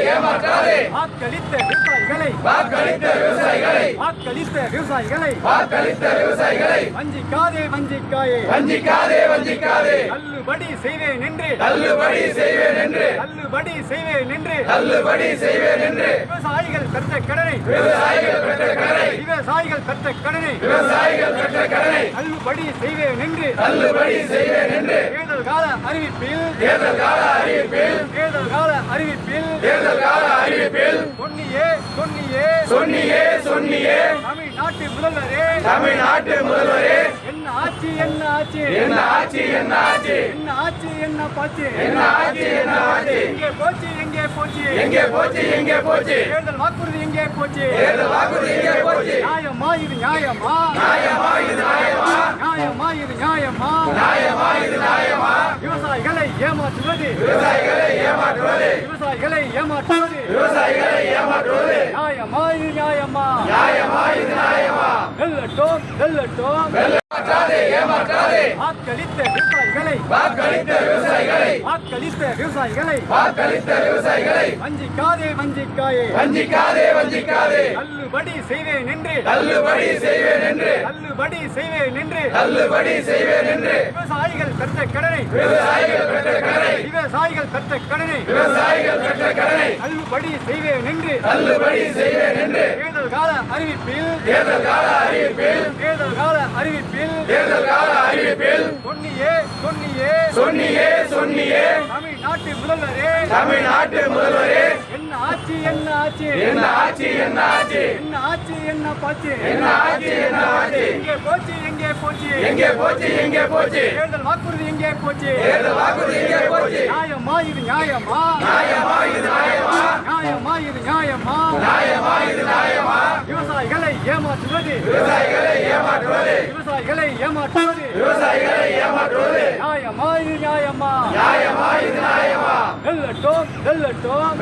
ஏமாற்றாதே வாக்களித்த விவசாயிகளை வஞ்சிக்காதே தள்ளுபடி செய்வேன் என்று விவசாயிகள் பெற்ற கடனை தள்ளுபடி செய்வேன் என்று தேர்தல் கால அறிவிப்பில் சொன்னியே தமிழ்நாட்டு முதல்வரே என்ன ஆட்சி என்ன பாச்சு எங்கே போச்சு தேர்தல் வாக்குறுதி எங்கே போச்சு நியாயமா இது நியாயமா விவசாயிகளை ஏமாற்றுவது நியாயமா இது நியாயமா வெல்லட்டும் வாக்களித்த விவசாயிகளை வஞ்சிக்காதே தள்ளுபடி செய்வேன் என்று விவசாயிகள் பெற்ற கடனை தள்ளுபடி செய்வேன் என்று தேர்தல் கால அறிவிப்பில் சொன்னியே தமிழ்நாட்டு முதல்வரே என்ன ஆட்சி என்ன பாச்சு எங்கே போச்சு தேர்தல் வாக்குறுதி எங்கே போச்சு நியாயமா இது நியாயமா விவசாயிகளை ஏமாற்றுவது நியாயமா இது நியாயமா வெல்லட்டும்